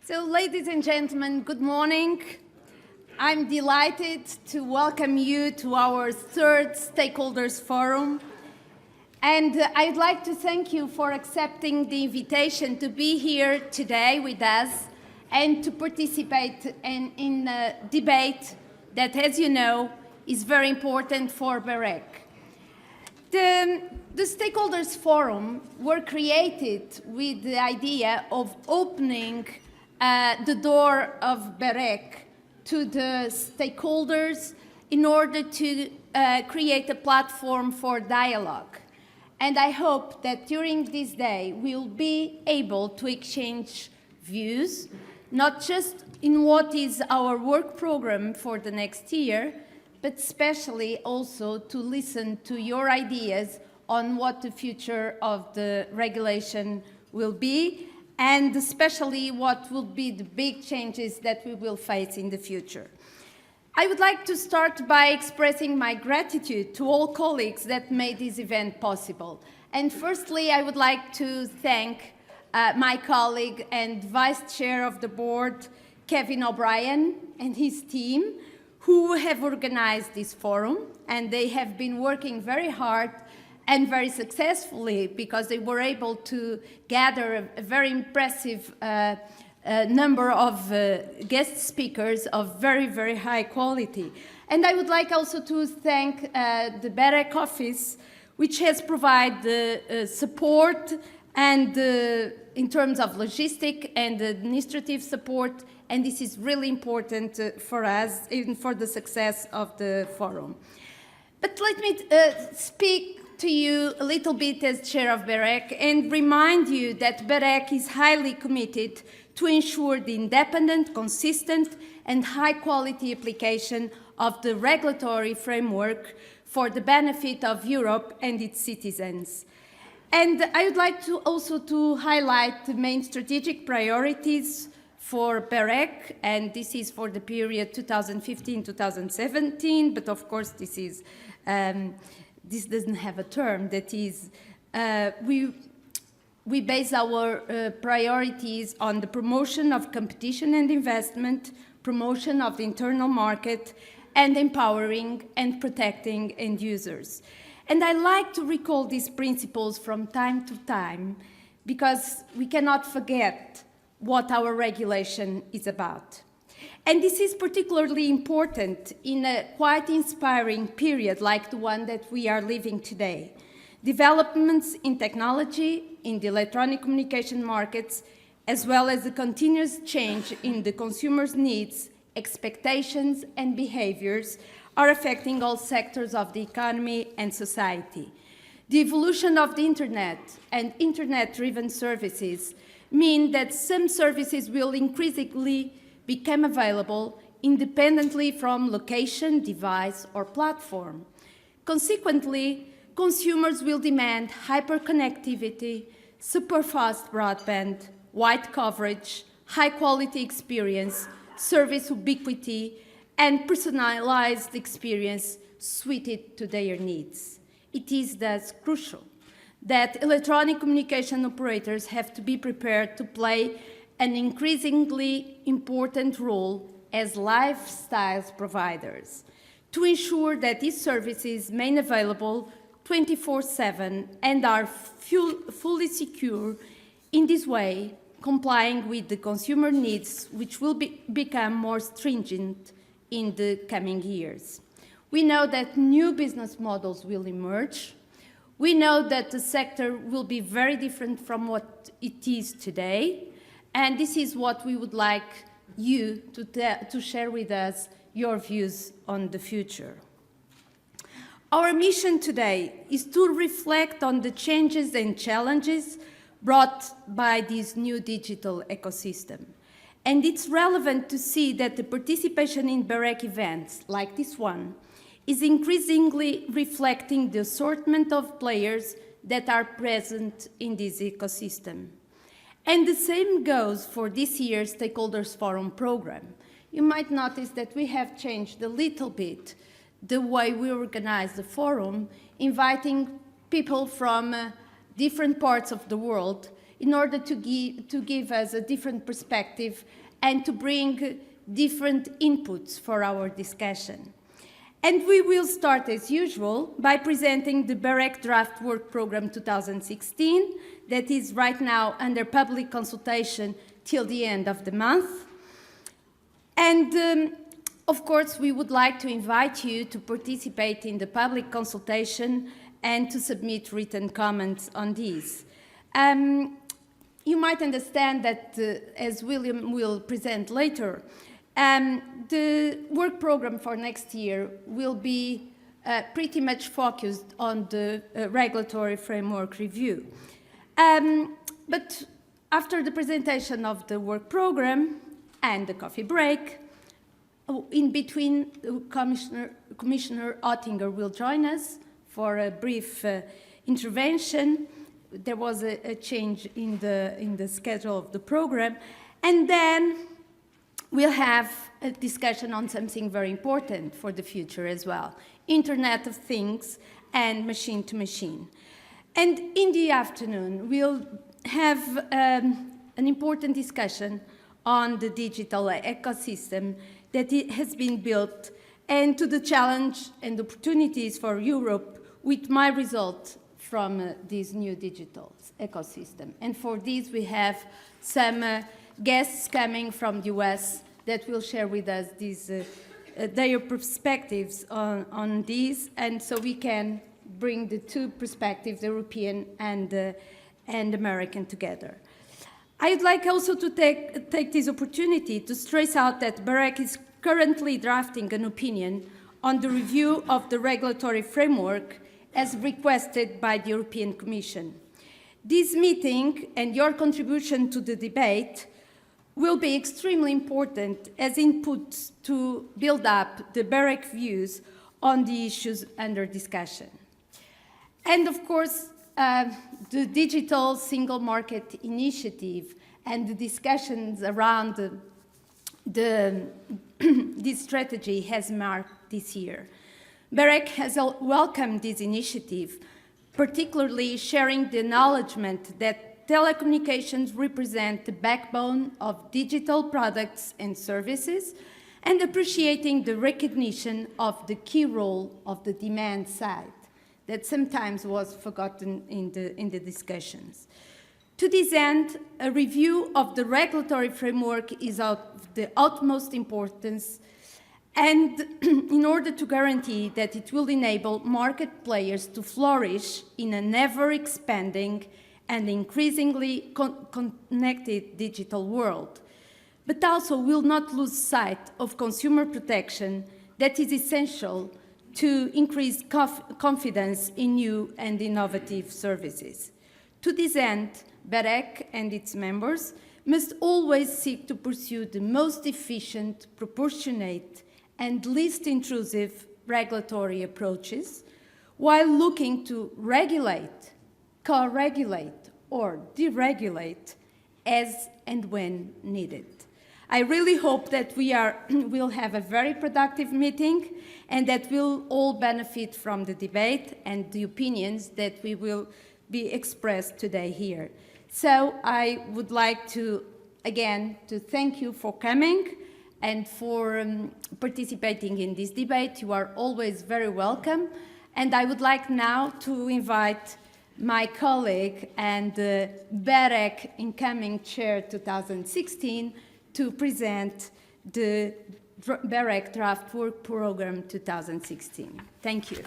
So, ladies and gentlemen, good morning. I'm delighted to welcome you to our third Stakeholders Forum. And I'd like to thank you for accepting the invitation to be here today with us and to participate in a debate that, as you know, is very important for BEREC. The Stakeholders Forum were created with the idea of opening the door of BEREC to the stakeholders in order to create a platform for dialogue. And I hope that during this day we'll be able to exchange views, not just in what is our work program for the next year, but especially also to listen to your ideas on what the future of the regulation will be, and especially what will be the big changes that we will face in the future. I would like to start by expressing my gratitude to all colleagues that made this event possible. And firstly, I would like to thank my colleague and Vice Chair of the Board, Kevin O'Brien, and his team, who have organized this forum, and they have been working very hard and very successfully because they were able to gather a very impressive number of guest speakers of very, very high quality. And I would like also to thank the BEREC office, which has provided support and in terms of logistic and administrative support, and this is really important for us, even for the success of the forum. But let me speak to you a little bit as Chair of BEREC and remind you that BEREC is highly committed to ensure the independent, consistent and high-quality application of the regulatory framework for the benefit of Europe and its citizens. And I would like to also to highlight the main strategic priorities for BEREC, and this is for the period 2015-2017, but of course this is this doesn't have a term. That is, we base our priorities on the promotion of competition and investment, promotion of the internal market, and empowering and protecting end users. And I like to recall these principles from time to time because we cannot forget what our regulation is about. And this is particularly important in a quite inspiring period like the one that we are living today. Developments in technology, in the electronic communication markets, as well as the continuous change in the consumer's needs, expectations and behaviors are affecting all sectors of the economy and society. The evolution of the internet and internet-driven services mean that some services will increasingly become available independently from location, device, or platform. Consequently, consumers will demand hyperconnectivity, super-fast broadband, wide coverage, high-quality experience, service ubiquity, and personalized experience suited to their needs. It is thus crucial that electronic communication operators have to be prepared to play an increasingly important role as lifestyles providers to ensure that these services remain available 24/7 and are fully secure, in this way complying with the consumer needs, which will become more stringent in the coming years. We know that new business models will emerge. We know that the sector will be very different from what it is today, and this is what we would like you to share with us your views on the future. Our mission today is to reflect on the changes and challenges brought by this new digital ecosystem. And it's relevant to see that the participation in BEREC events like this one is increasingly reflecting the assortment of players that are present in this ecosystem. And the same goes for this year's Stakeholders Forum program. You might notice that we have changed a little bit the way we organize the forum, inviting people from different parts of the world in order to give us a different perspective and to bring different inputs for our discussion. And we will start, as usual, by presenting the BEREC Draft Work Programme 2016, that is right now under public consultation till the end of the month. And of course, we would like to invite you to participate in the public consultation and to submit written comments on these. You might understand that, as William will present later, the work program for next year will be pretty much focused on the regulatory framework review. But after the presentation of the work program and the coffee break, in between, Commissioner Oettinger will join us for a brief intervention. There was a change in the schedule of the program. And then we'll have a discussion on something very important for the future as well, Internet of Things and machine-to-machine. And in the afternoon, we'll have an important discussion on the digital ecosystem that has been built and to the challenge and opportunities for Europe with my result from this new digital ecosystem. And for this, we have some guests coming from the US that will share with us their perspectives on this, and so we can bring the two perspectives, European and American, together. I'd like also to take this opportunity to stress out that BEREC is currently drafting an opinion on the review of the regulatory framework as requested by the European Commission. This meeting and your contribution to the debate will be extremely important as inputs to build up the BEREC views on the issues under discussion. And of course, the Digital Single Market Initiative and the discussions around this strategy has marked this year. BEREC has welcomed this initiative, particularly sharing the acknowledgement that telecommunications represent the backbone of digital products and services, and appreciating the recognition of the key role of the demand side that sometimes was forgotten in the discussions. To this end, a review of the regulatory framework is of the utmost importance, and in order to guarantee that it will enable market players to flourish in an ever-expanding and increasingly connected digital world, but also will not lose sight of consumer protection that is essential to increase confidence in new and innovative services. To this end, BEREC and its members must always seek to pursue the most efficient, proportionate, and least intrusive regulatory approaches, while looking to regulate, co-regulate, or deregulate as and when needed. I really hope that we'll have a very productive meeting and that we'll all benefit from the debate and the opinions that we will be expressed today here. So I would like to, again, to thank you for coming and for participating in this debate. You are always very welcome. And I would like now to invite my colleague and BEREC incoming Chair 2016 to present the BEREC Draft Work Programme 2016. Thank you.